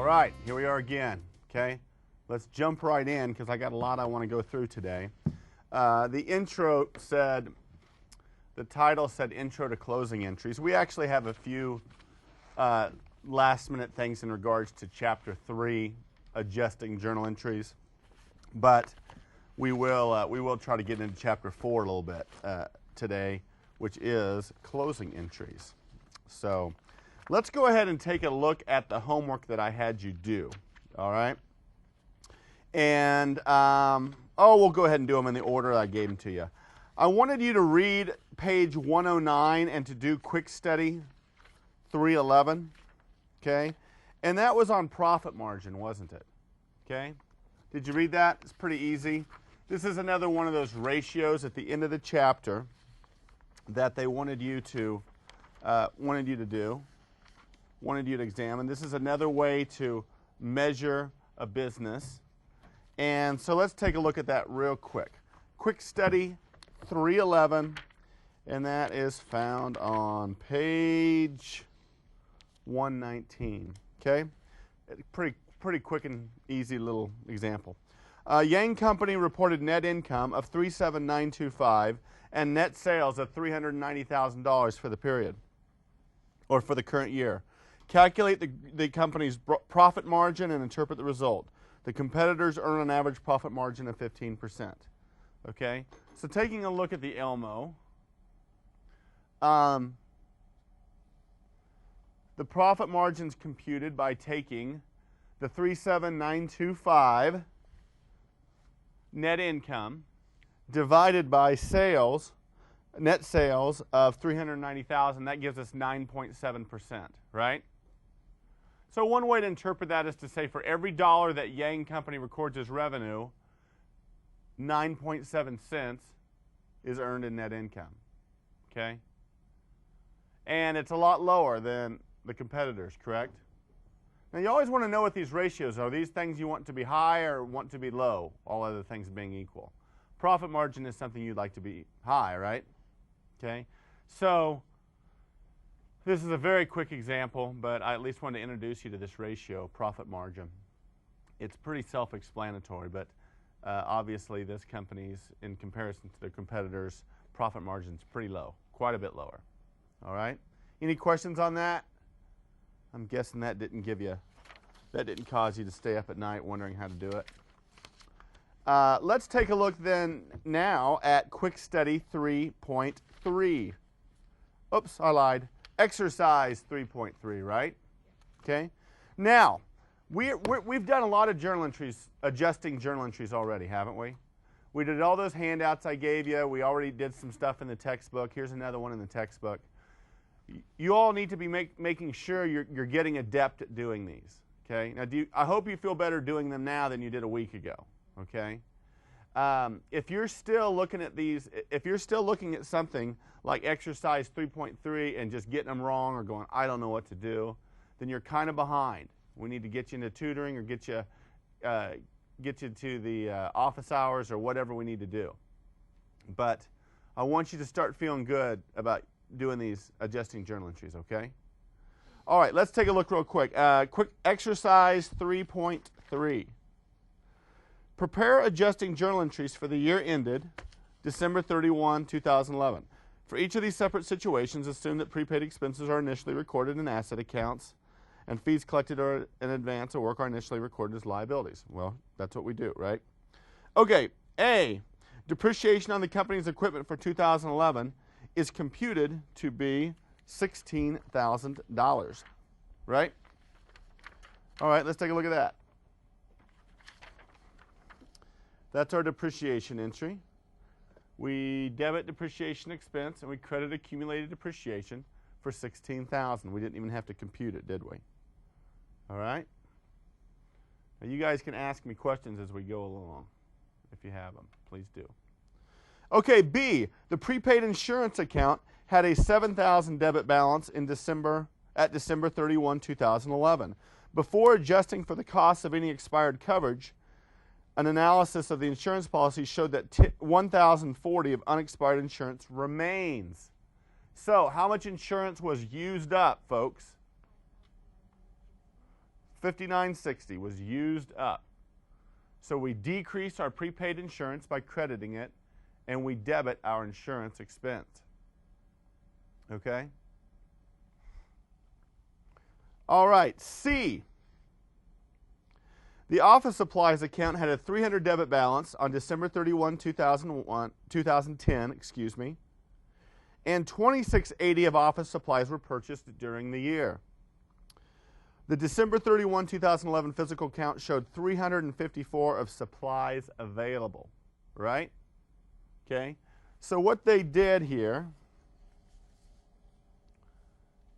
right, here we are again, okay? Let's jump right in because I got a lot I want to go through today. The intro said, the title said Intro to Closing Entries. We actually have a few last minute things in regards to Chapter 3, Adjusting Journal Entries. But we will try to get into Chapter 4 a little bit today, which is Closing Entries. So let's go ahead and take a look at the homework that I had you do, all right? And, we'll go ahead and do them in the order I gave them to you. I wanted you to read page 109 and to do quick study 311, okay? And that was on profit margin, wasn't it? Okay? Did you read that? It's pretty easy. This is another one of those ratios at the end of the chapter that they wanted you to examine. This is another way to measure a business. And so let's take a look at that real quick. Quick study 311, and that is found on page 119. Okay? Pretty quick and easy little example. Yang Company reported net income of $37925 and net sales of $390,000 for the period, or for the current year. Calculate the company's profit margin and interpret the result. The competitors earn an average profit margin of 15%. Okay? So taking a look at the Elmo, the profit margin's computed by taking the 37925 net income divided by sales, net sales of $390,000. That gives us 9.7%, right? So one way to interpret that is to say for every dollar that Yang Company records as revenue, 9.7 cents is earned in net income, okay? And it's a lot lower than the competitors, correct? Now you always want to know what these ratios are. These things you want to be high or want to be low, all other things being equal. Profit margin is something you'd like to be high, right? Okay, so this is a very quick example, but I at least wanted to introduce you to this ratio, profit margin. It's pretty self-explanatory, but obviously this company's, in comparison to their competitors, profit margin's pretty low, quite a bit lower. All right? Any questions on that? I'm guessing that didn't cause you to stay up at night wondering how to do it. Let's take a look then now at Quick Study 3.3. Oops, I lied. Exercise 3.3, right? Okay. Now, we've done a lot of journal entries, adjusting journal entries already, haven't we? We did all those handouts I gave you. We already did some stuff in the textbook. Here's another one in the textbook. You all need to be making sure you're getting adept at doing these. Okay. Now, I hope you feel better doing them now than you did a week ago. Okay. If you're still looking at these, if you're still looking at something like exercise 3.3 and just getting them wrong or going, I don't know what to do, then you're kind of behind. We need to get you into tutoring or get you to the office hours or whatever we need to do. But I want you to start feeling good about doing these adjusting journal entries, okay? All right, let's take a look real quick. Quick exercise 3.3. Prepare adjusting journal entries for the year ended December 31, 2011. For each of these separate situations, assume that prepaid expenses are initially recorded in asset accounts and fees collected in advance of work are initially recorded as liabilities. Well, that's what we do, right? Okay, A, depreciation on the company's equipment for 2011 is computed to be $16,000, right? All right, let's take a look at that. That's our depreciation entry. We debit depreciation expense and we credit accumulated depreciation for $16,000. We didn't even have to compute it, did we? All right? Now you guys can ask me questions as we go along. If you have them, please do. Okay, B, the prepaid insurance account had a $7,000 debit balance at December 31, 2011. Before adjusting for the cost of any expired coverage, an analysis of the insurance policy showed that 1,040 of unexpired insurance remains. So, how much insurance was used up, folks? $59.60 was used up. So we decrease our prepaid insurance by crediting it, and we debit our insurance expense. Okay? All right, C. The office supplies account had a $300 debit balance on December 31, 2010, and $26.80 of office supplies were purchased during the year. The December 31, 2011 physical count showed 354 of supplies available, right? Okay, so what they did here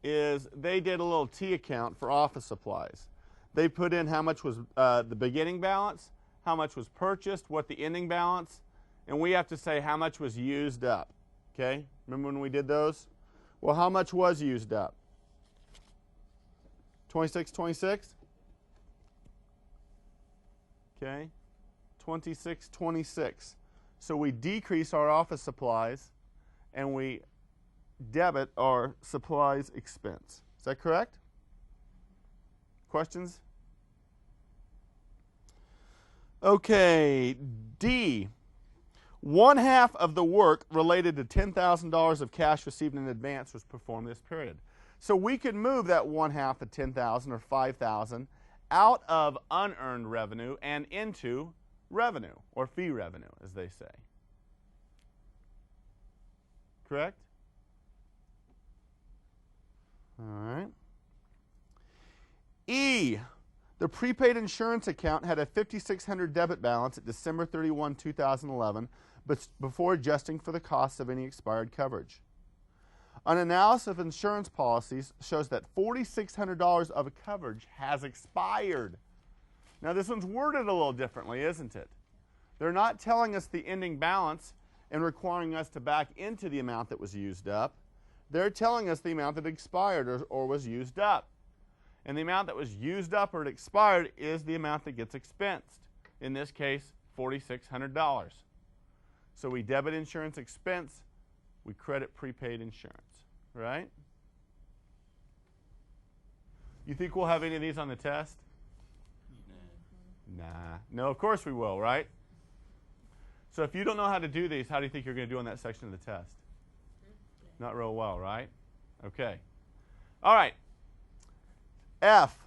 is they did a little T account for office supplies. They put in how much was the beginning balance, how much was purchased, what the ending balance, and we have to say how much was used up. Okay, remember when we did those? Well, how much was used up? 2626? Okay, 2626. So we decrease our office supplies and we debit our supplies expense. Is that correct? Questions? Okay, D. 1/2 of the work related to $10,000 of cash received in advance was performed this period. So we could move that 1/2 of $10,000 or $5,000 out of unearned revenue and into revenue, or fee revenue, as they say. Correct? All right. E. The prepaid insurance account had a $5,600 debit balance at December 31, 2011, but before adjusting for the cost of any expired coverage. An analysis of insurance policies shows that $4,600 of coverage has expired. Now this one's worded a little differently, isn't it? They're not telling us the ending balance and requiring us to back into the amount that was used up. They're telling us the amount that expired or was used up. And the amount that was used up or expired is the amount that gets expensed. In this case, $4,600. So we debit insurance expense, we credit prepaid insurance, right? You think we'll have any of these on the test? Nah. No, of course we will, right? So if you don't know how to do these, how do you think you're going to do on that section of the test? Not real well, right? Okay. All right. F,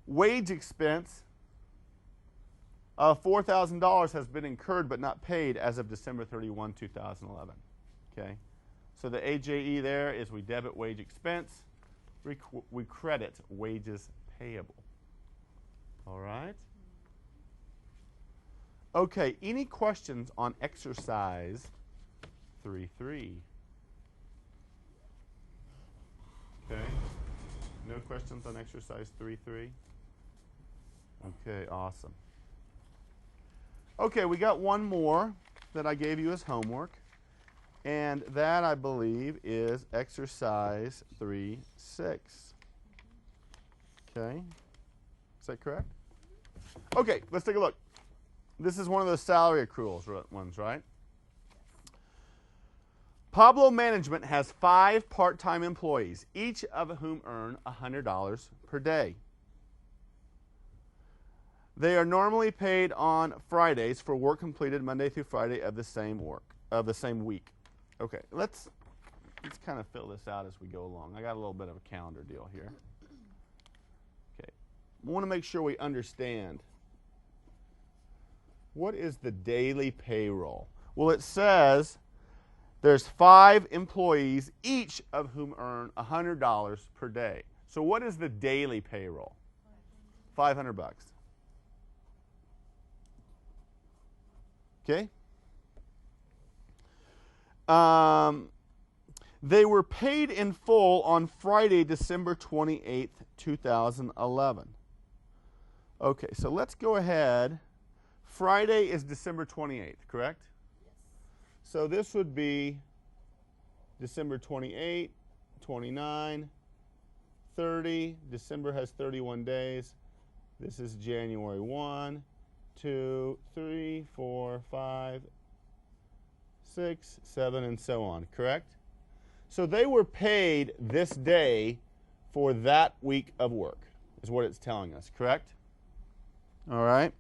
wage expense of $4,000 has been incurred but not paid as of December 31, 2011. Okay. So the AJE there is we debit wage expense, we credit wages payable. All right. Okay, any questions on exercise 3.3? Okay. No questions on exercise 3.3? Okay, awesome. Okay, we got one more that I gave you as homework, and that, I believe, is exercise 3.6. Okay? Is that correct? Okay, let's take a look. This is one of those salary accruals ones, right? Pablo Management has 5 part-time employees, each of whom earn $100 per day. They are normally paid on Fridays for work completed Monday through Friday of the same week. Okay, let's kind of fill this out as we go along. I got a little bit of a calendar deal here. Okay, I want to make sure we understand. What is the daily payroll? Well, it says there's 5 employees, each of whom earn $100 per day. So what is the daily payroll? $500. Okay? They were paid in full on Friday, December 28th, 2011. Okay, so let's go ahead. Friday is December 28th, correct? Yes. So this would be December 28, 29, 30. December has 31 days. This is January 1, 2, 3, 4, 5, 6, 7, and so on, correct? So they were paid this day for that week of work. is what it's telling us, correct? All right.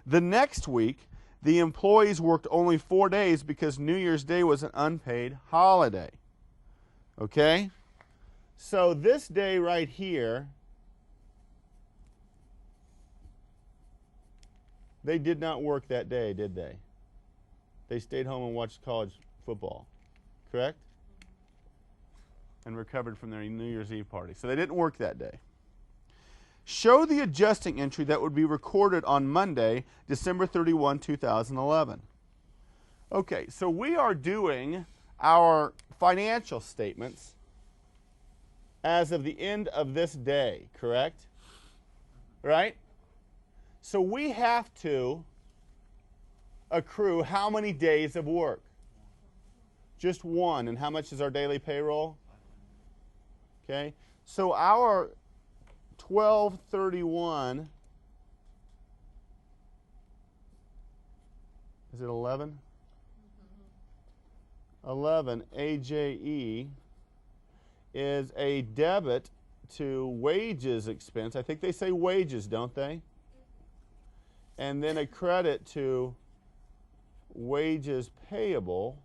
The next week, the employees worked only 4 days because New Year's Day was an unpaid holiday. Okay? So this day right here, they did not work that day, did they? They stayed home and watched college football, correct? And recovered from their New Year's Eve party. So they didn't work that day. Show the adjusting entry that would be recorded on Monday, December 31, 2011. Okay, so we are doing our financial statements as of the end of this day, correct? Right? So we have to accrue how many days of work? Just one. And how much is our daily payroll? Okay, so our 1231, is it 11? 11 AJE is a debit to wages expense. I think they say wages, don't they? And then a credit to wages payable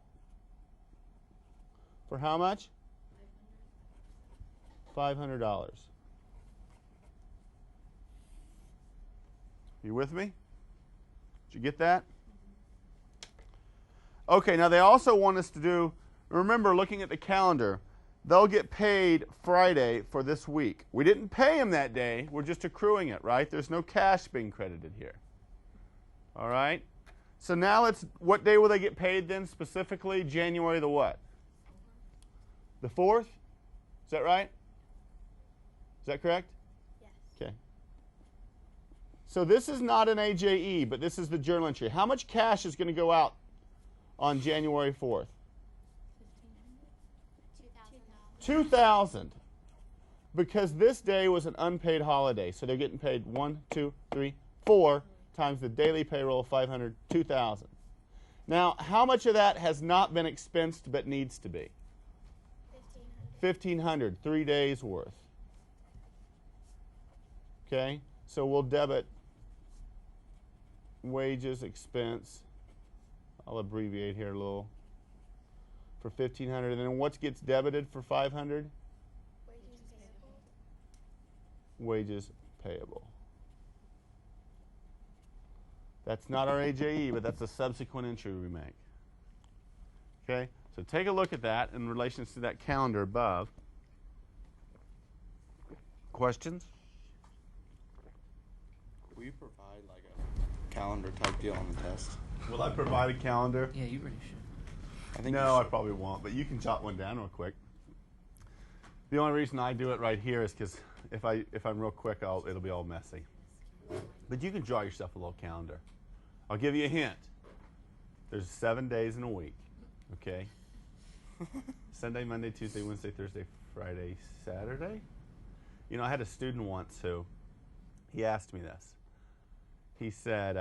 for how much? $500. You with me? Did you get that? Okay, now they also want us to do, remember looking at the calendar, they'll get paid Friday for this week. We didn't pay them that day, we're just accruing it, right? There's no cash being credited here. All right? So now what day will they get paid then specifically? January the what? The 4th? Is that right? Is that correct? Yes. Okay. So this is not an AJE, but this is the journal entry. How much cash is going to go out on January 4th? $2,000. Because this day was an unpaid holiday. So they're getting paid 1, 2, 3, 4 times the daily payroll of $500, $2,000. Now, how much of that has not been expensed but needs to be? $1,500, 3 days worth. Okay, so we'll debit wages expense. I'll abbreviate here a little. For $1,500, and then what gets debited for $500? Wages payable. That's not our AJE, but that's a subsequent entry we make. Okay, so take a look at that in relation to that calendar above. Questions? Will you provide like a calendar type deal on the test? Will I provide a calendar? Yeah, you really should. I think No, I probably won't, but you can jot one down real quick. The only reason I do it right here is because if I'm real quick, it'll be all messy. But you can draw yourself a little calendar. I'll give you a hint. There's 7 days in a week, okay? Sunday, Monday, Tuesday, Wednesday, Thursday, Friday, Saturday. You know, I had a student once who, he asked me this. He said,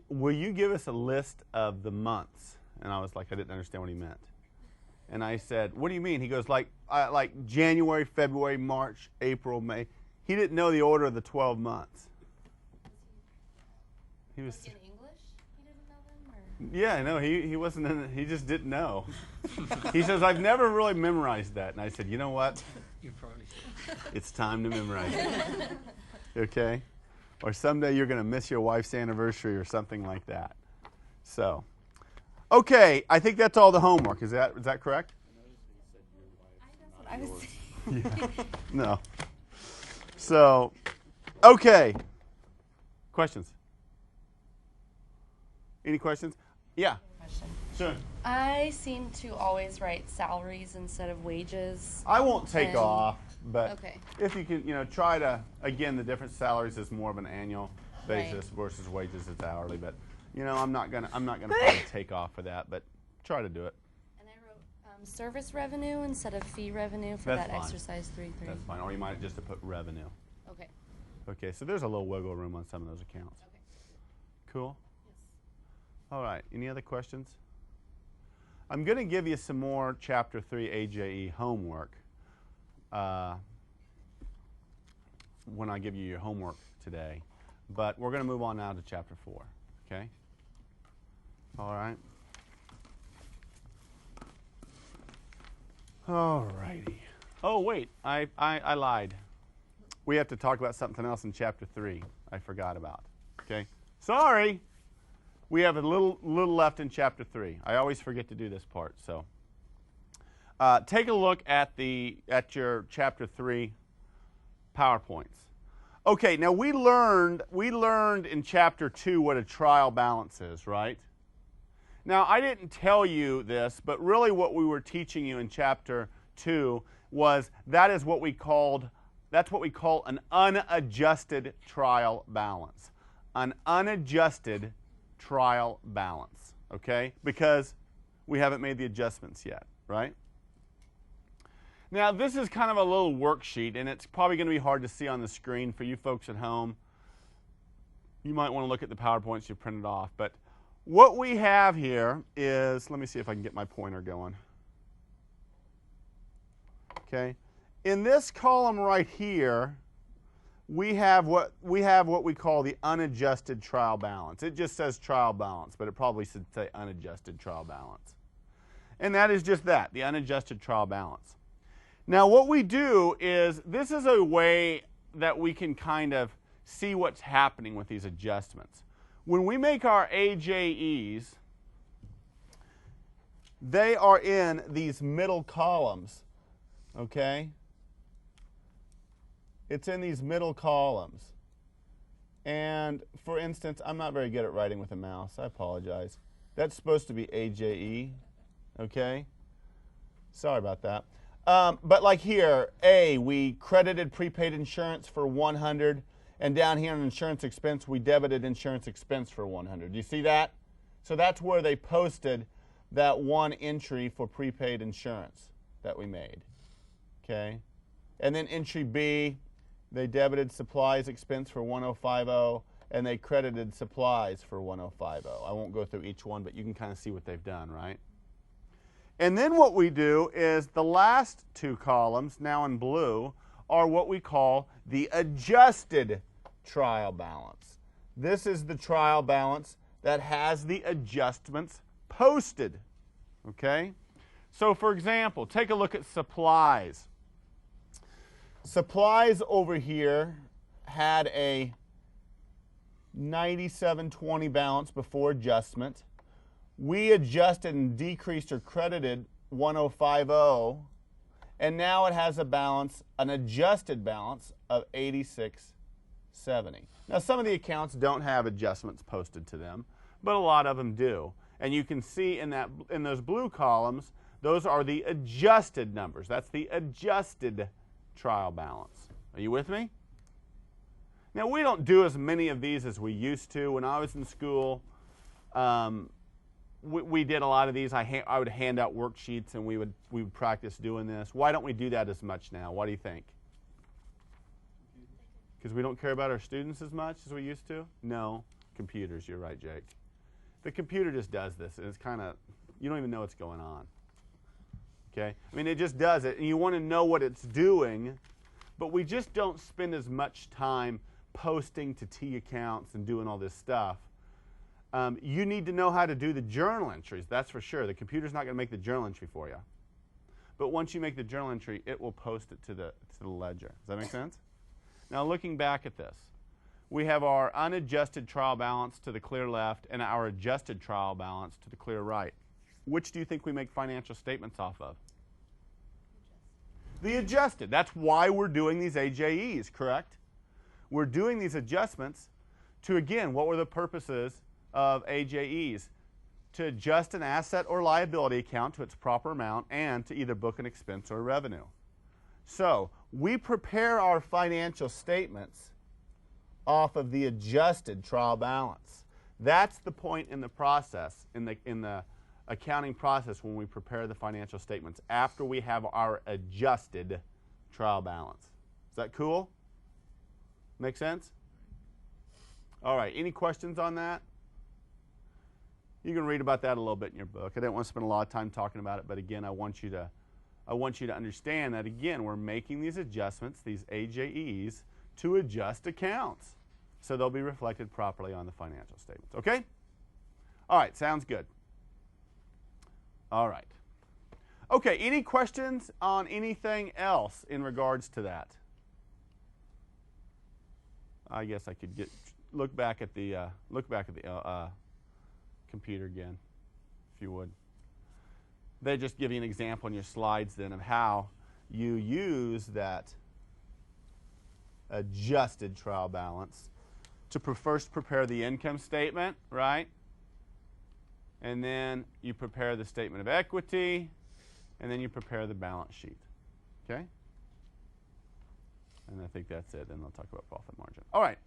will you give us a list of the months? And I was like, I didn't understand what he meant. And I said, what do you mean? He goes, like January, February, March, April, May. He didn't know the order of the 12 months. He was Like in English, he didn't know them? Or? Yeah, no, he wasn't in it. He just didn't know. He says, I've never really memorized that. And I said, you know what? You probably should. It's time to memorize it. Okay? Or someday you're going to miss your wife's anniversary or something like that. So, okay, I think that's all the homework. Is that correct? That's what I was saying. Yeah. No. So, okay. Questions? Any questions? Yeah. Question. Sure. I seem to always write salaries instead of wages. I won't take And- off, but Okay. if you can, try to, again, the different salaries is more of an annual Right. basis versus wages is hourly, but I'm not gonna probably take off for that, but try to do it. And I wrote service revenue instead of fee revenue for That's that fine. exercise 3.3. That's fine. Or you might just have put revenue. Okay. Okay, so there's a little wiggle room on some of those accounts. Okay. Cool. Yes. All right. Any other questions? I'm going to give you some more Chapter 3 AJE homework when I give you your homework today. But we're going to move on now to Chapter 4. Okay? All right? All righty. Oh, wait. I lied. We have to talk about something else in Chapter 3 I forgot about. Okay? Sorry. We have a little left in Chapter 3. I always forget to do this part. So take a look at your Chapter 3 PowerPoints. Okay, now we learned in Chapter 2 what a trial balance is, right? Now, I didn't tell you this, but really what we were teaching you in Chapter 2 was that's what we call an unadjusted trial balance. An unadjusted trial balance, okay? Because we haven't made the adjustments yet, right? Now, this is kind of a little worksheet, and it's probably going to be hard to see on the screen for you folks at home. You might want to look at the PowerPoints you printed off, but what we have here is, let me see if I can get my pointer going. Okay, in this column right here, we have what we call the unadjusted trial balance. It just says trial balance, but it probably should say unadjusted trial balance. And that is just that, the unadjusted trial balance. Now what we do is, this is a way that we can kind of see what's happening with these adjustments. When we make our AJEs, they are in these middle columns, okay? It's in these middle columns. And for instance, I'm not very good at writing with a mouse. I apologize. That's supposed to be AJE, okay? Sorry about that. But like here, A, we credited prepaid insurance for 100, and down here on insurance expense, we debited insurance expense for 100. Do you see that? So that's where they posted that one entry for prepaid insurance that we made, okay? And then entry B, they debited supplies expense for 1050, and they credited supplies for 1050. I won't go through each one, but you can kind of see what they've done, right? And then what we do is the last two columns, now in blue, are what we call the adjusted trial balance. This is the trial balance that has the adjustments posted, okay? So for example, take a look at supplies. Supplies over here had a 9720 balance before adjustment. We adjusted and decreased or credited 1050, and now it has a balance, an adjusted balance of 8670. Now some of the accounts don't have adjustments posted to them, but a lot of them do. And you can see in those blue columns, those are the adjusted numbers. That's the adjusted trial balance. Are you with me? Now we don't do as many of these as we used to. When I was in school, we did a lot of these. I would hand out worksheets, and we would practice doing this. Why don't we do that as much now? What do you think? Because we don't care about our students as much as we used to? No. Computers, you're right, Jake. The computer just does this, and it's kind of, you don't even know what's going on. Okay? I mean, it just does it, and you want to know what it's doing, but we just don't spend as much time posting to T accounts and doing all this stuff. You need to know how to do the journal entries, that's for sure. The computer's not going to make the journal entry for you. But once you make the journal entry, it will post it to the ledger. Does that make sense? Now looking back at this, we have our unadjusted trial balance to the clear left and our adjusted trial balance to the clear right. Which do you think we make financial statements off of? The adjusted. That's why we're doing these AJEs, correct? We're doing these adjustments to, again, what were the purposes of AJEs? To adjust an asset or liability account to its proper amount and to either book an expense or revenue. So we prepare our financial statements off of the adjusted trial balance. That's the point in the process, in the accounting process, when we prepare the financial statements after we have our adjusted trial balance. Is that cool? Make sense? All right, any questions on that? You can read about that a little bit in your book. I didn't want to spend a lot of time talking about it, but again, I want you to understand that, again, we're making these adjustments, these AJEs, to adjust accounts so they'll be reflected properly on the financial statements. Okay? All right, sounds good. All right. Okay, any questions on anything else in regards to that? I guess I could look back at the computer again, if you would. They just give you an example in your slides then of how you use that adjusted trial balance to first prepare the income statement, right? And then you prepare the statement of equity, and then you prepare the balance sheet. Okay? And I think that's it. Then they'll talk about profit margin. All right.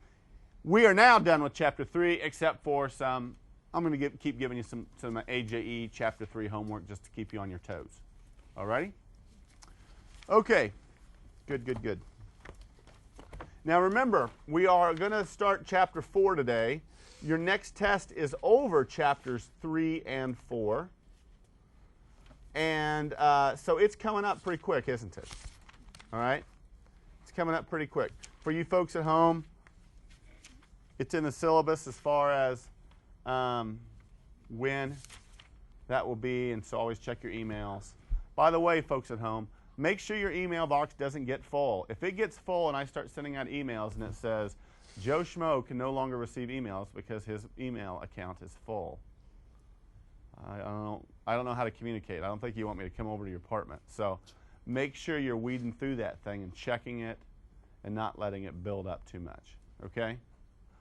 We are now done with Chapter 3, except for some, I'm going to keep giving you some AJE Chapter 3 homework just to keep you on your toes. All righty? Okay. Good, good, good. Now remember, we are going to start Chapter 4 today. Your next test is over Chapters 3 and 4. And so it's coming up pretty quick, isn't it? All right? It's coming up pretty quick. For you folks at home, it's in the syllabus as far as when that will be, and so always check your emails. By the way, folks at home, make sure your email box doesn't get full. If it gets full and I start sending out emails and it says, Joe Schmo can no longer receive emails because his email account is full, I don't know how to communicate. I don't think you want me to come over to your apartment. So make sure you're weeding through that thing and checking it and not letting it build up too much. Okay?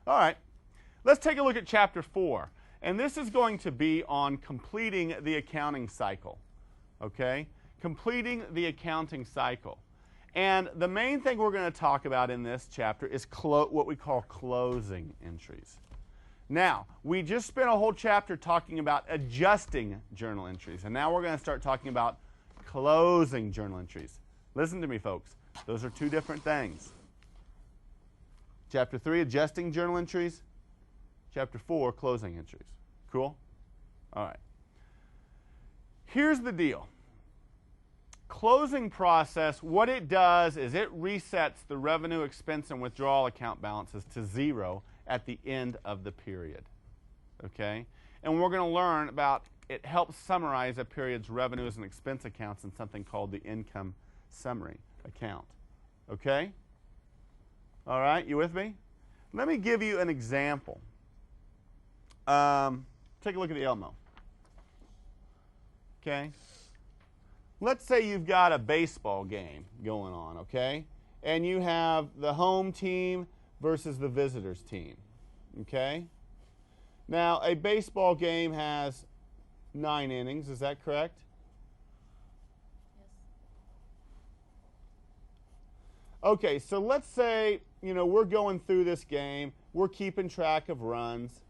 All right. Let's take a look at Chapter 4. And this is going to be on completing the accounting cycle. Okay? Completing the accounting cycle. And the main thing we're going to talk about in this chapter is what we call closing entries. Now, we just spent a whole chapter talking about adjusting journal entries, and now we're going to start talking about closing journal entries. Listen to me, folks. Those are two different things. Chapter 3, adjusting journal entries. Chapter 4, closing entries. Cool? All right. Here's the deal. Closing process, what it does is it resets the revenue, expense, and withdrawal account balances to 0 at the end of the period. Okay? And we're going to learn about, it helps summarize a period's revenues and expense accounts in something called the income summary account. Okay? All right, you with me? Let me give you an example. Take a look at the Elmo. Okay? Let's say you've got a baseball game going on, okay? And you have the home team versus the visitors team, okay? Now, a baseball game has 9 innings, is that correct? Yes. Okay, so let's say, we're going through this game. We're keeping track of runs.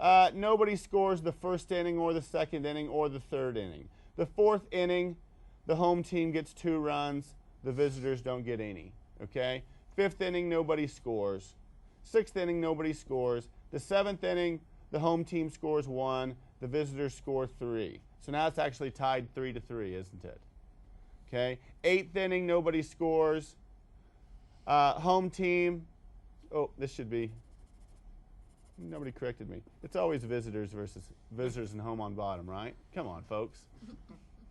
Nobody scores the first inning or the second inning or the third inning. The fourth inning, the home team gets 2 runs. The visitors don't get any, okay? 5th inning, nobody scores. 6th inning, nobody scores. The 7th inning, the home team scores 1. The visitors score 3. So now it's actually tied 3-3, isn't it? Okay? 8th inning, nobody scores. Home team, this should be, nobody corrected me. It's always visitors and home on bottom, right? Come on, folks.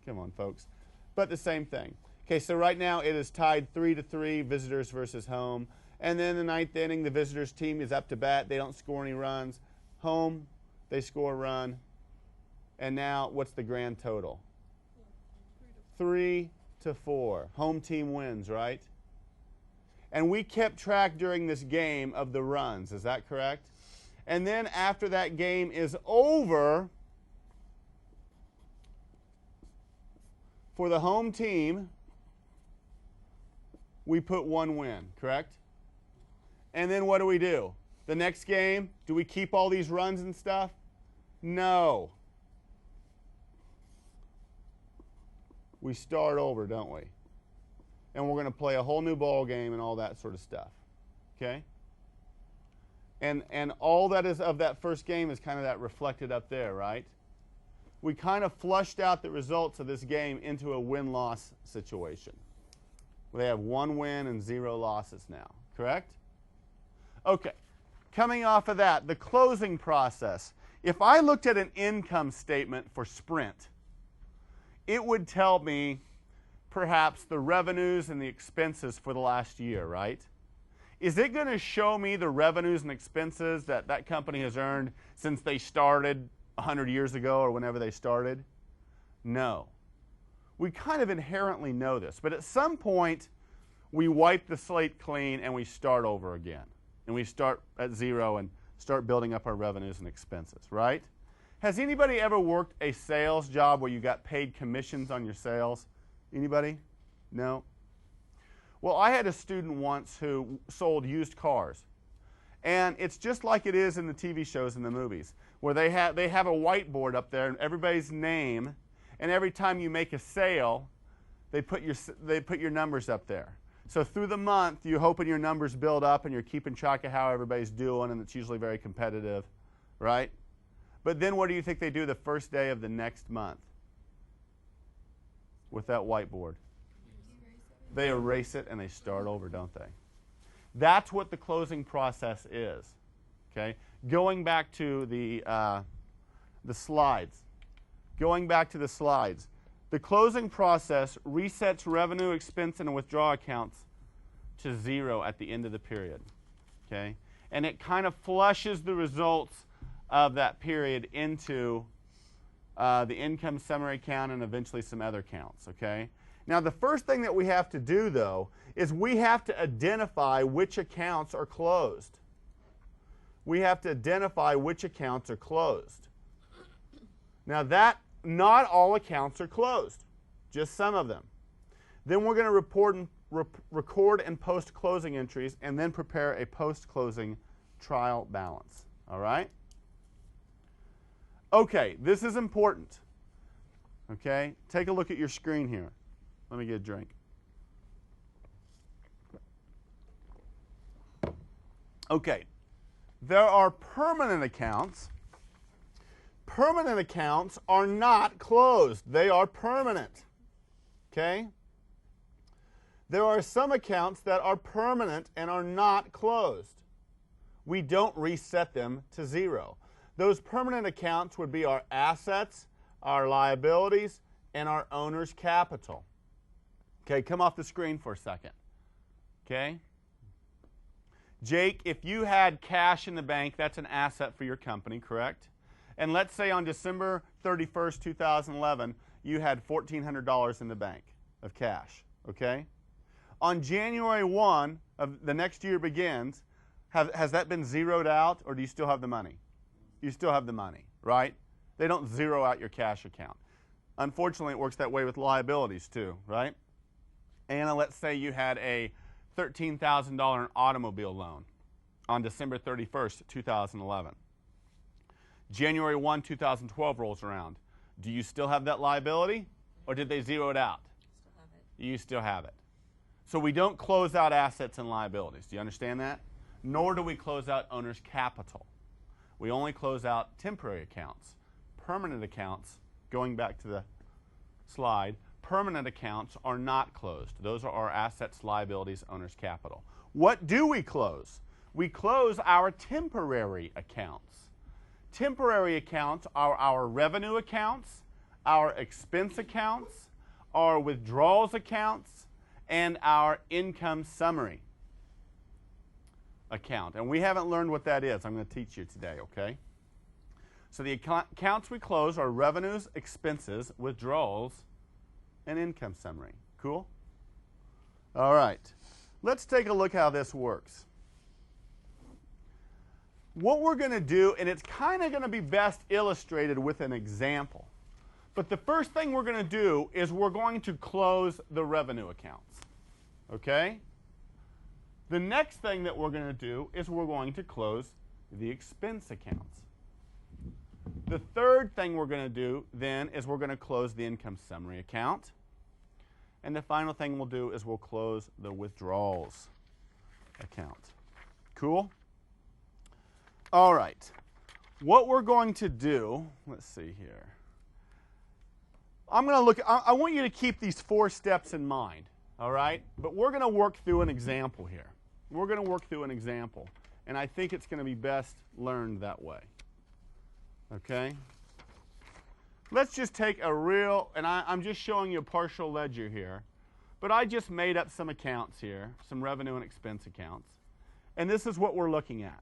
Come on, folks. But the same thing. Okay, so right now it is tied 3-3, visitors versus home. And then the 9th inning, the visitors team is up to bat. They don't score any runs. Home, they score a run. And now, what's the grand total? 3-4. Home team wins, right? And we kept track during this game of the runs. Is that correct? And then after that game is over, for the home team, we put 1 win, correct? And then what do? The next game, do we keep all these runs and stuff? No. We start over, don't we? And we're going to play a whole new ball game and all that sort of stuff. Okay? And all that is of that first game is kind of that reflected up there, right? We kind of flushed out the results of this game into a win-loss situation. They have 1 win and 0 losses now, correct? Okay, coming off of that, the closing process. If I looked at an income statement for Sprint, it would tell me perhaps the revenues and the expenses for the last year, right? Is it going to show me the revenues and expenses that that company has earned since they started 100 years ago or whenever they started? No. We kind of inherently know this, but at some point we wipe the slate clean and we start over again. And we start at 0 and start building up our revenues and expenses, right? Has anybody ever worked a sales job where you got paid commissions on your sales? Anybody? No? Well, I had a student once who sold used cars. And it's just like it is in the TV shows and the movies, where they have a whiteboard up there and everybody's name, and every time you make a sale, they put your numbers up there. So through the month, you're hoping your numbers build up and you're keeping track of how everybody's doing, and it's usually very competitive, right? But then what do you think they do the first day of the next month with that whiteboard? They erase it and they start over, don't they? That's what the closing process is. Okay? Going back to the slides. Going back to the slides. The closing process resets revenue, expense, and withdrawal accounts to 0 at the end of the period. Okay? And it kind of flushes the results of that period into the income summary account and eventually some other accounts. Okay? Now, the first thing that we have to do, though, is we have to identify which accounts are closed. We have to identify which accounts are closed. Now, not all accounts are closed, just some of them. Then we're going to record and post closing entries and then prepare a post-closing trial balance. All right? Okay, this is important. Okay? Take a look at your screen here. Let me get a drink. Okay, there are permanent accounts. Permanent accounts are not closed. They are permanent. Okay? There are some accounts that are permanent and are not closed. We don't reset them to 0. Those permanent accounts would be our assets, our liabilities, and our owner's capital. Okay, come off the screen for a second. Okay? Jake, if you had cash in the bank, that's an asset for your company, correct? And let's say on December 31st, 2011, you had $1,400 in the bank of cash, okay? On January 1 of the next year begins, has that been zeroed out, or do you still have the money? You still have the money, right? They don't zero out your cash account. Unfortunately, it works that way with liabilities too, right? Anna, let's say you had a $13,000 automobile loan on December 31st, 2011. January 1, 2012 rolls around. Do you still have that liability, or did they zero it out? Still have it. You still have it. So we don't close out assets and liabilities. Do you understand that? Nor do we close out owner's capital. We only close out temporary accounts. Permanent accounts, going back to the slide, permanent accounts are not closed. Those are our assets, liabilities, owner's capital. What do we close? We close our temporary accounts. Temporary accounts are our revenue accounts, our expense accounts, our withdrawals accounts, and our income summary account. And we haven't learned what that is. I'm going to teach you today, okay? So the accounts we close are revenues, expenses, withdrawals, and income summary. Cool? All right. Let's take a look how this works. What we're going to do, and it's kind of going to be best illustrated with an example. But the first thing we're going to do is we're going to close the revenue accounts. Okay? The next thing that we're going to do is we're going to close the expense accounts. The third thing we're going to do then is we're going to close the income summary account. And the final thing we'll do is we'll close the withdrawals account. Cool? All right. What we're going to do, let's see here. I'm going to look, I want you to keep these 4 steps in mind, all right? But we're going to work through an example here. We're going to work through an example. And I think it's going to be best learned that way. Okay? Let's just take a real, and I'm just showing you a partial ledger here. But I just made up some accounts here, some revenue and expense accounts. And this is what we're looking at.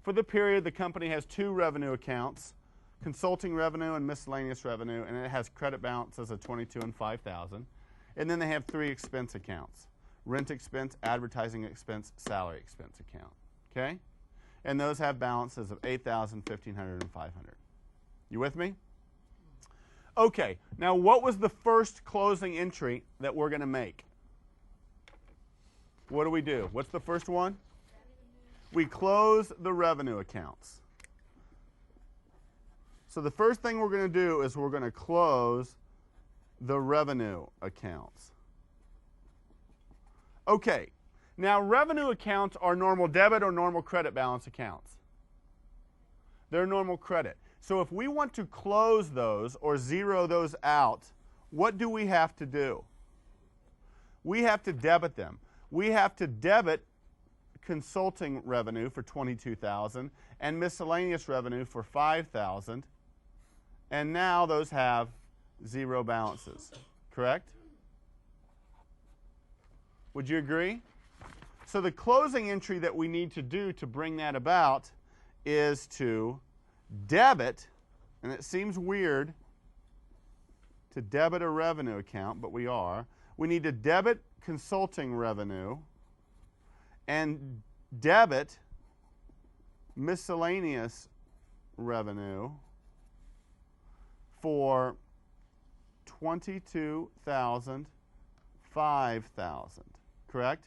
For the period, the company has 2 revenue accounts, consulting revenue and miscellaneous revenue, and it has credit balances of $22,000 and $5,000. And then they have 3 expense accounts: rent expense, advertising expense, salary expense account. Okay? And those have balances of $8,000, $1,500, and $500. You with me? Okay, now what was the first closing entry that we're going to make? What do? What's the first one? We close the revenue accounts. So the first thing we're going to do is we're going to close the revenue accounts. Okay, now revenue accounts are normal debit or normal credit balance accounts. They're normal credit. So if we want to close those or zero those out, what do we have to do? We have to debit them. We have to debit consulting revenue for $22,000 and miscellaneous revenue for $5,000. And now those have 0 balances. Correct? Would you agree? So the closing entry that we need to do to bring that about is to debit, and it seems weird to debit a revenue account, but we are. We need to debit consulting revenue and debit miscellaneous revenue for $22,000, $5,000. Correct?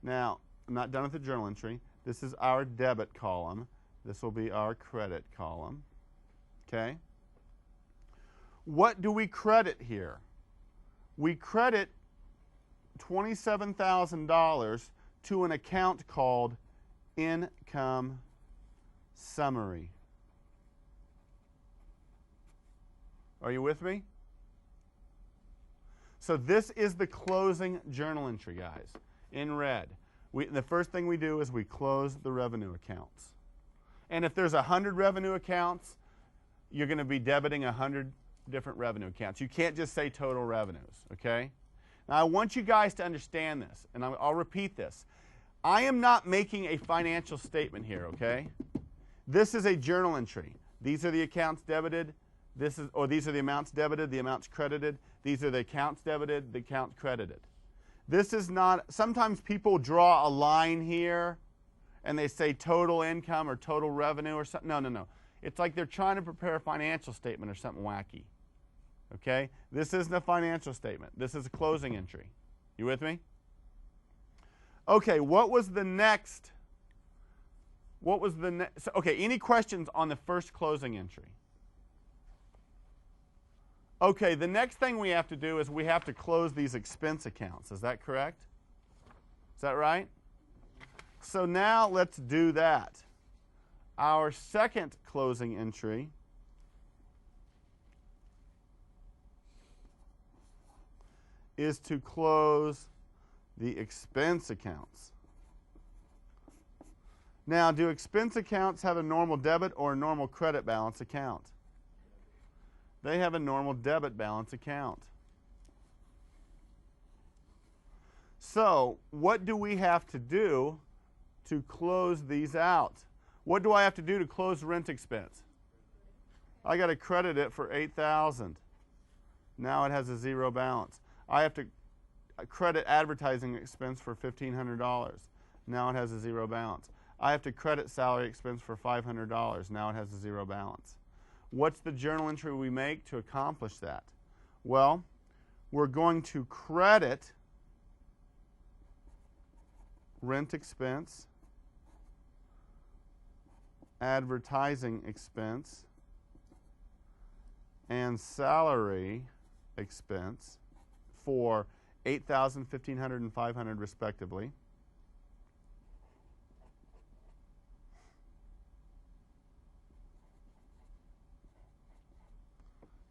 Now, I'm not done with the journal entry. This is our debit column. This will be our credit column. Okay? What do we credit here? We credit $27,000 to an account called Income Summary. Are you with me? So this is the closing journal entry, guys, in red. The first thing we do is we close the revenue accounts. And if there's 100 revenue accounts, you're going to be debiting 100 different revenue accounts. You can't just say total revenues, okay? Now, I want you guys to understand this, and I'll repeat this. I am not making a financial statement here, okay? This is a journal entry. These are the accounts debited. These are the amounts debited, the amounts credited. These are the accounts debited, the accounts credited. This is not, sometimes people draw a line here and they say total income or total revenue or something. No, no, no. It's like they're trying to prepare a financial statement or something wacky. Okay? This isn't a financial statement. This is a closing entry. You with me? Okay, what was the next? Okay, any questions on the first closing entry? Okay, the next thing we have to do is we have to close these expense accounts. Is that correct? Is that right? So now let's do that. Our second closing entry is to close the expense accounts. Now, do expense accounts have a normal debit or a normal credit balance account? They have a normal debit balance account. So, what do we have to do to close these out? What do I have to do to close rent expense? I got to credit it for $8,000. Now it has a 0 balance. I have to credit advertising expense for $1,500. Now it has a 0 balance. I have to credit salary expense for $500. Now it has a 0 balance. What's the journal entry we make to accomplish that? Well, we're going to credit rent expense, advertising expense, and salary expense for $8,000, $1,500, and $500 respectively.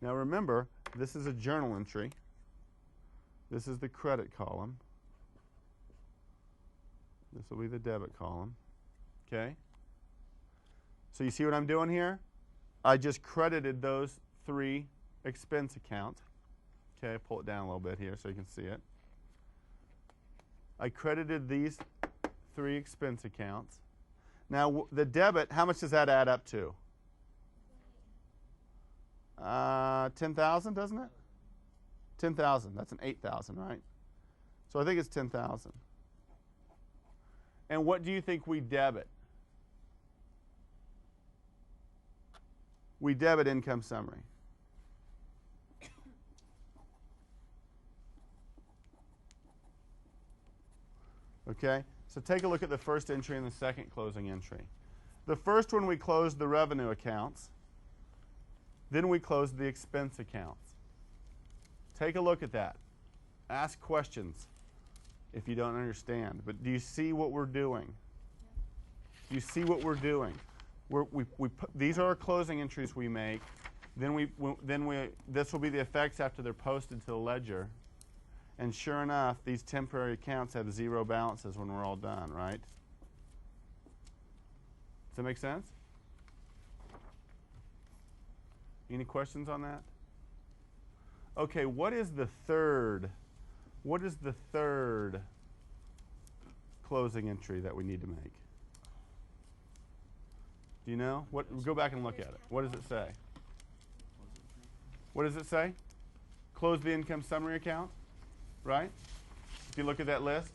Now remember, this is a journal entry. This is the credit column. This will be the debit column. Okay? So you see what I'm doing here? I just credited those 3 expense accounts. Okay, pull it down a little bit here so you can see it. I credited these 3 expense accounts. Now the debit, how much does that add up to? 10,000, doesn't it? 10,000. That's an 8,000, right? So I think it's 10,000. And what do you think we debit? We debit income summary. Okay? So take a look at the first entry and the second closing entry. The first one we closed the revenue accounts. Then we closed the expense accounts. Take a look at that. Ask questions if you don't understand. But do you see what we're doing? Do you see what we're doing? These are our closing entries we make. This will be the effects after they're posted to the ledger. And sure enough, these temporary accounts have 0 balances when we're all done, right? Does that make sense? Any questions on that? Okay, what is the third closing entry that we need to make? Do you know? Go back and look at it. What does it say? What does it say? Close the income summary account, right? If you look at that list,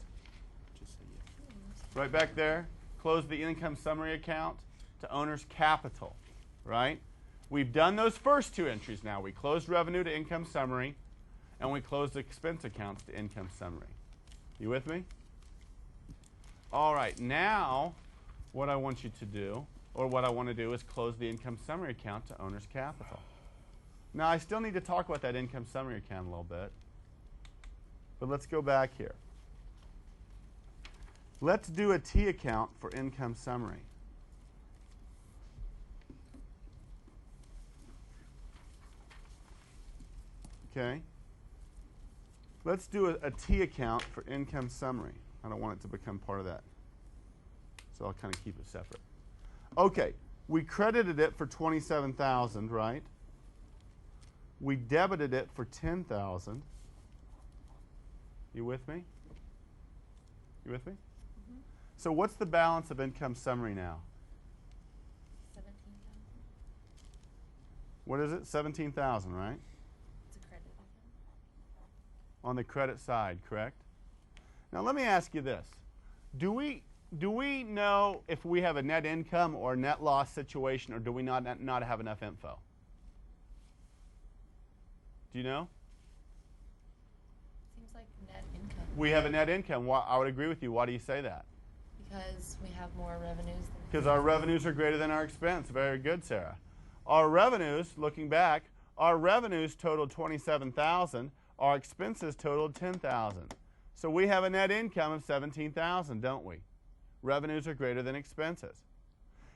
Just say yes. right back there, close the income summary account to owner's capital, right? We've done those first 2 entries now. We closed revenue to income summary, and we closed expense accounts to income summary. You with me? All right, now what I want you to do, or what I want to do, is close the income summary account to owner's capital. Now, I still need to talk about that income summary account a little bit, but let's go back here. Let's do a T account for income summary. Okay? Let's do a T account for income summary. I don't want it to become part of that, so I'll kind of keep it separate. Okay, we credited it for 27,000, right? We debited it for 10,000. You with me? You with me? Mm-hmm. So what's the balance of income summary now? 17,000. What is it? 17,000, right? It's a credit account. On the credit side, correct? Now let me ask you this. Do we know if we have a net income or net loss situation, or do we not have enough info? Do you know? Seems like net income. We have a net income. I would agree with you. Why do you say that? Because we have more revenues than Because our revenues are greater than our expense. Very good, Sarah. Our revenues, looking back, our revenues totaled 27,000. Our expenses totaled 10,000. So we have a net income of 17,000, don't we? Revenues are greater than expenses.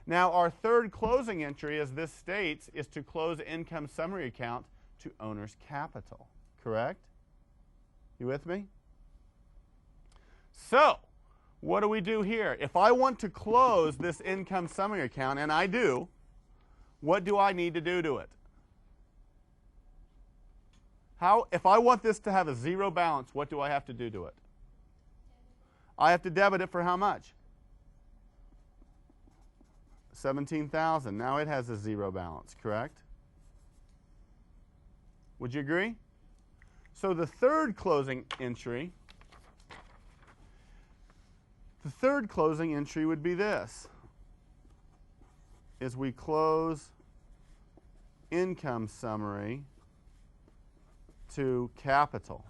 Now, our third closing entry, as this states, is to close income summary account to owner's capital, correct? You with me? So, what do we do here? If I want to close this income summary account, and I do, what do I need to do to it? If I want this to have a 0 balance, what do I have to do to it? I have to debit it for how much? 17,000. Now it has a 0 balance, correct? Would you agree? So the third closing entry would be this. Is we close income summary to capital.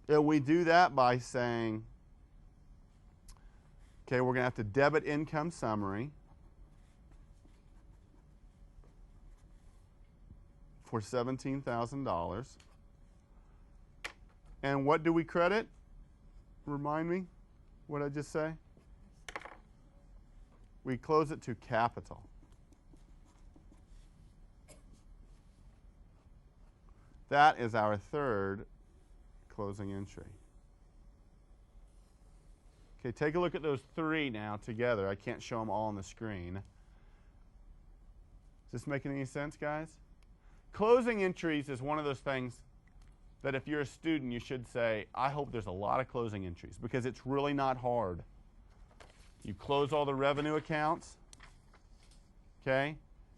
And we do that by saying, okay, we're going to have to debit income summary for $17,000. And what do we credit? Remind me what I just say? We close it to capital. That is our third closing entry. Okay, take a look at those three now together. I can't show them all on the screen. Is this making any sense, guys? Closing entries is one of those things that if you're a student, you should say, I hope there's a lot of closing entries, because it's really not hard. You close all the revenue accounts, okay?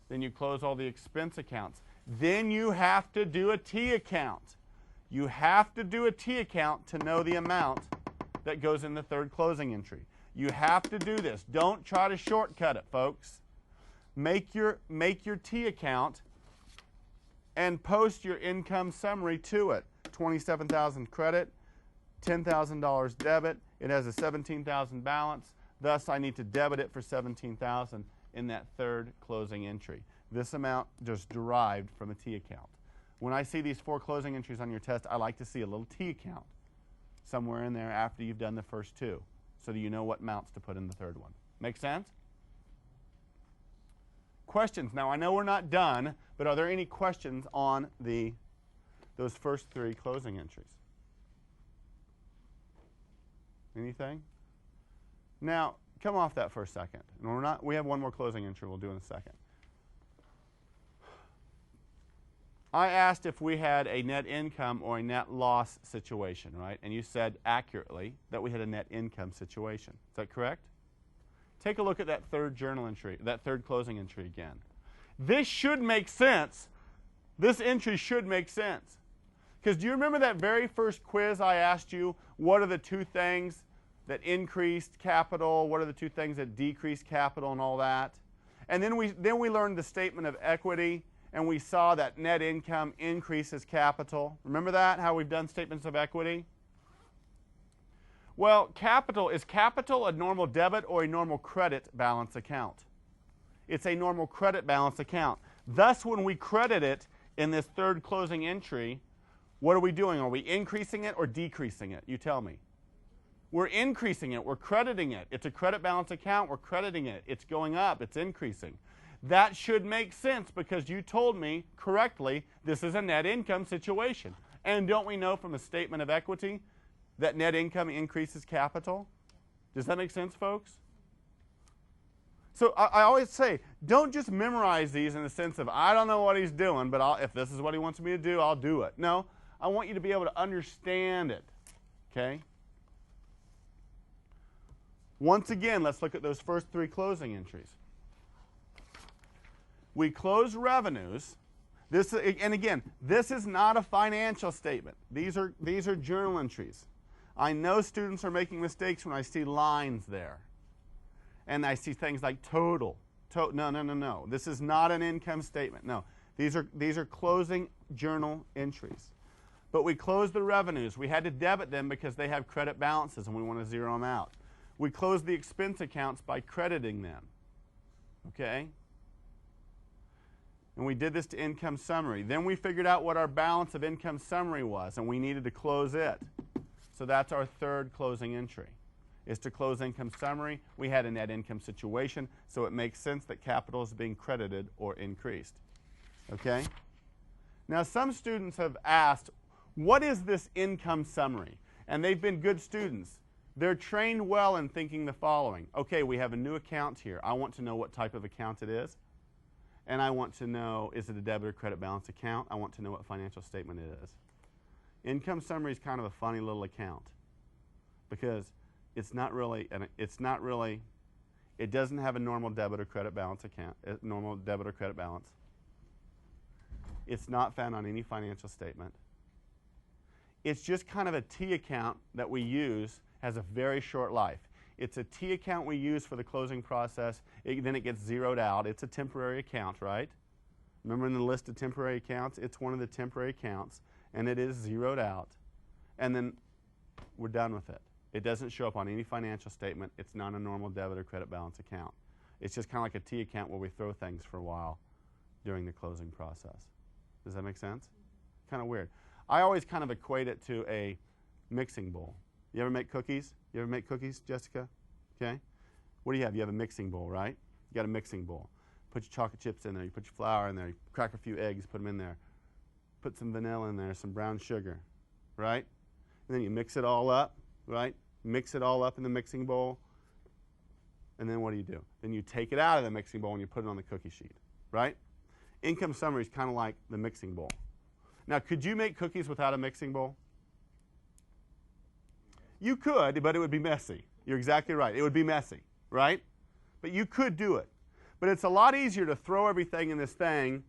Then you close all the expense accounts. Then you have to do a T account. You have to do a T account to know the amount that goes in the third closing entry. You have to do this. Don't try to shortcut it, folks. Make your T account and post your income summary to it. $27,000 credit, $10,000 debit. It has a $17,000 balance. Thus, I need to debit it for $17,000 in that third closing entry. This amount just derived from a T account. When I see these 4 closing entries on your test, I like to see a little T account somewhere in there after you've done the first 2, so that you know what amounts to put in the third one. Make sense? Questions? Now, I know we're not done, but are there any questions on those first 3 closing entries? Anything? Now, come off that for a second. And we have one more closing entry we'll do in a second. I asked if we had a net income or a net loss situation, right? And you said accurately that we had a net income situation. Is that correct? Take a look at that third journal entry, that third closing entry again. This should make sense. This entry should make sense. Because do you remember that very first quiz I asked you, what are the 2 things that increased capital, what are the 2 things that decreased capital and all that? And then we learned the statement of equity, and we saw that net income increases capital. Remember that, how we've done statements of equity? Well, is capital a normal debit or a normal credit balance account? It's a normal credit balance account. Thus, when we credit it in this third closing entry, what are we doing? Are we increasing it or decreasing it? You tell me. We're increasing it. We're crediting it. It's a credit balance account. We're crediting it. It's going up. It's increasing. That should make sense because you told me correctly this is a net income situation. And don't we know from a statement of equity that net income increases capital? Does that make sense, folks? So I always say, don't just memorize these in the sense of, I don't know what he's doing, but if this is what he wants me to do, I'll do it. No, I want you to be able to understand it, okay? Once again, let's look at those first 3 closing entries. We close revenues. And again, this is not a financial statement. These are journal entries. I know students are making mistakes when I see lines there. And I see things like total. No. This is not an income statement. No. These are closing journal entries. But we closed the revenues. We had to debit them because they have credit balances and we want to zero them out. We closed the expense accounts by crediting them. Okay? And we did this to income summary. Then we figured out what our balance of income summary was, and we needed to close it. So that's our third closing entry, is to close income summary. We had a net income situation, so it makes sense that capital is being credited or increased. Okay? Now, some students have asked, what is this income summary? And they've been good students. They're trained well in thinking the following. Okay, we have a new account here. I want to know what type of account it is. And I want to know, is it a debit or credit balance account? I want to know what financial statement it is. Income summary is kind of a funny little account because it doesn't have a normal debit or credit balance account, normal debit or credit balance. It's not found on any financial statement. It's just kind of a T account that we use, has a very short life. It's a T account we use for the closing process. Then it gets zeroed out. It's a temporary account, right? Remember in the list of temporary accounts, it's one of the temporary accounts, and it is zeroed out. And then we're done with it. It doesn't show up on any financial statement. It's not a normal debit or credit balance account. It's just kind of like a T account where we throw things for a while during the closing process. Does that make sense? Kind of weird. I always kind of equate it to a mixing bowl. You ever make cookies? You ever make cookies, Jessica? Okay. What do you have? You have a mixing bowl, right? You got a mixing bowl. Put your chocolate chips in there. You put your flour in there. You crack a few eggs, put them in there. put some vanilla in there, some brown sugar, right? And then you mix it all up, right? Mix it all up in the mixing bowl. And then what do? Then you take it out of the mixing bowl and you put it on the cookie sheet, right? Income summary is kind of like the mixing bowl. Now, could you make cookies without a mixing bowl? You could, but it would be messy. You're exactly right. It would be messy, right? But you could do it. But it's a lot easier to throw everything in this thing,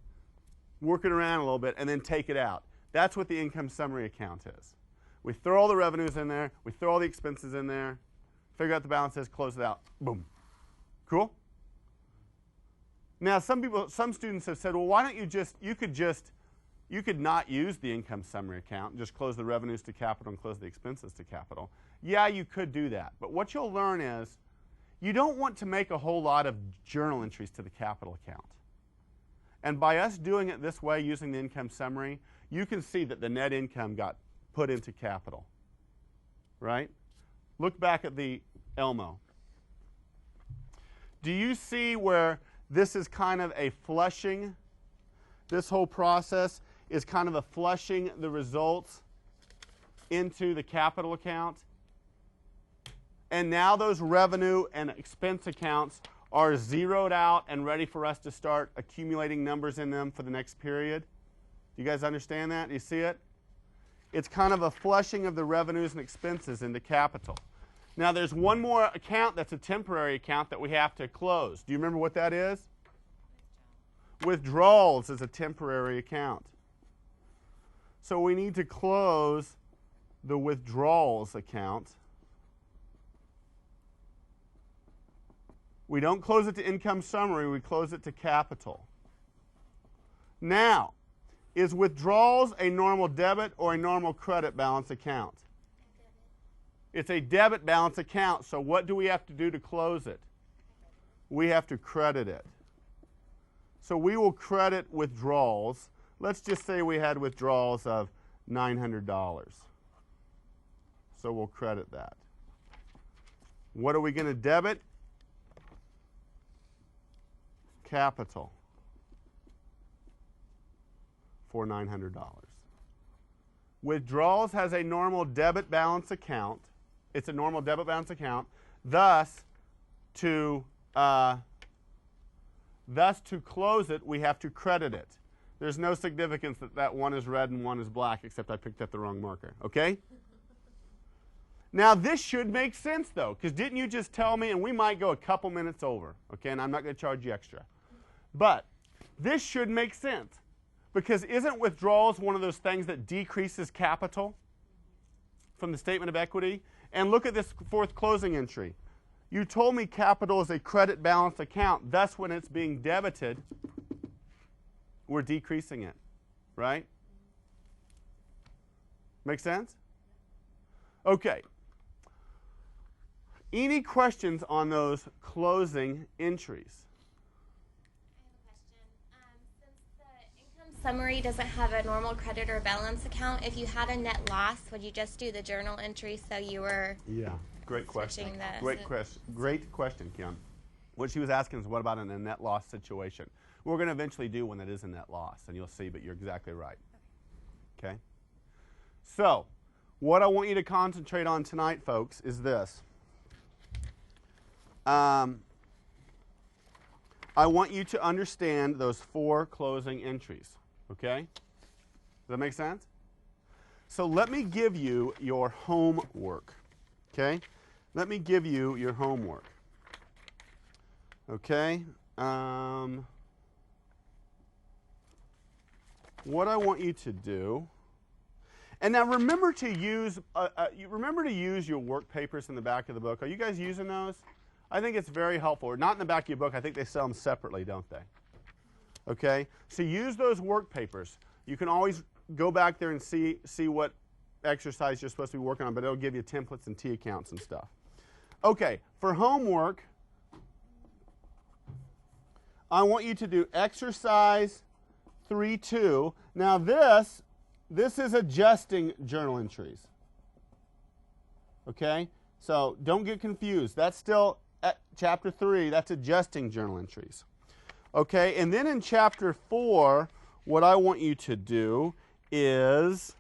work it around a little bit, and then take it out. That's what the income summary account is. We throw all the revenues in there. We throw all the expenses in there. Figure out the balances, close it out. Boom. Cool? Now, some students have said, well, why don't you could not use the income summary account and just close the revenues to capital and close the expenses to capital. Yeah, you could do that. But what you'll learn is you don't want to make a whole lot of journal entries to the capital account. And by us doing it this way, using the income summary, you can see that the net income got put into capital. Right? Look back at the Elmo. Do you see where this is kind of a flushing? This whole process is kind of a flushing the results into the capital account. And now those revenue and expense accounts are zeroed out and ready for us to start accumulating numbers in them for the next period. Do you guys understand that? Do you see it? It's kind of a flushing of the revenues and expenses into capital. Now there's one more account that's a temporary account that we have to close. Do you remember what that is? Withdrawals is a temporary account. So we need to close the withdrawals account. We don't close it to income summary, we close it to capital. Now, is withdrawals a normal debit or a normal credit balance account? It's a debit balance account, so what do we have to do to close it? We have to credit it. So we will credit withdrawals. Let's just say we had withdrawals of $900. So we'll credit that. What are we going to debit? Capital for $900. Withdrawals has a normal debit balance account. It's a normal debit balance account. Thus, to close it, we have to credit it. There's no significance that one is red and one is black, except I picked up the wrong marker. Okay? Now, this should make sense, though, because didn't you just tell me, and we might go a couple minutes over, okay, and I'm not going to charge you extra. But this should make sense, because isn't withdrawals one of those things that decreases capital from the statement of equity? And look at this fourth closing entry. You told me capital is a credit balance account. Thus, when it's being debited, we're decreasing it, right? Make sense? Okay. Any questions on those closing entries? Summary doesn't have a normal credit or balance account. If you had a net loss, would you just do the journal entry so you were Great question. switching the Great question, Kim. What she was asking is, what about in a net loss situation? We're going to eventually do one that is a net loss, and you'll see, but you're exactly right. Okay? So, what I want you to concentrate on tonight, folks, is this. I want you to understand those four closing entries. Okay? Does that make sense? So let me give you your homework. Okay? Let me give you your homework. Okay? What I want you to do, and now remember to use your work papers in the back of the book. Are you guys using those? I think it's very helpful. Or not in the back of your book. I think they sell them separately, don't they? Okay? So use those work papers. You can always go back there and see what exercise you're supposed to be working on, but it'll give you templates and T accounts and stuff. Okay, for homework, I want you to do exercise 3.2. Now this is adjusting journal entries. Okay? So don't get confused. That's still at chapter 3. That's adjusting journal entries. Okay? And then in chapter 4, what I want you to do is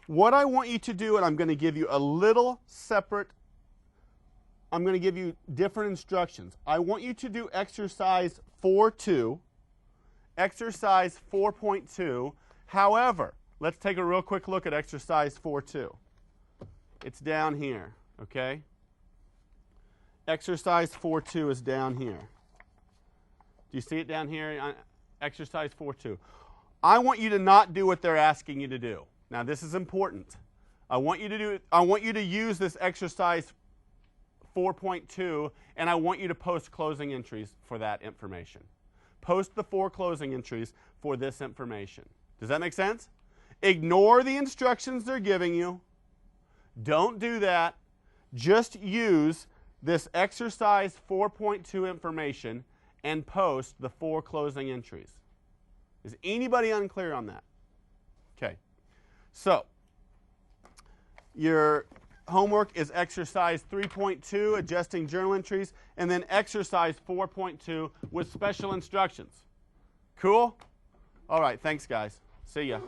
what I want you to do, and I'm going to give you a little separate, I'm going to give you different instructions. I want you to do exercise 4.2, exercise 4.2. However, let's take a real quick look at exercise 4.2. It's down here, okay? Exercise 4.2 is down here. Do you see it down here? Exercise 4.2. I want you to not do what they're asking you to do. Now, this is important. I want you to use this exercise 4.2, and I want you to post closing entries for that information. Post the 4 closing entries for this information. Does that make sense? Ignore the instructions they're giving you. Don't do that. Just use this exercise 4.2 information and post the 4 closing entries. Is anybody unclear on that? Okay. So, your homework is exercise 3.2, adjusting journal entries, and then exercise 4.2 with special instructions. Cool? All right, thanks guys. See ya.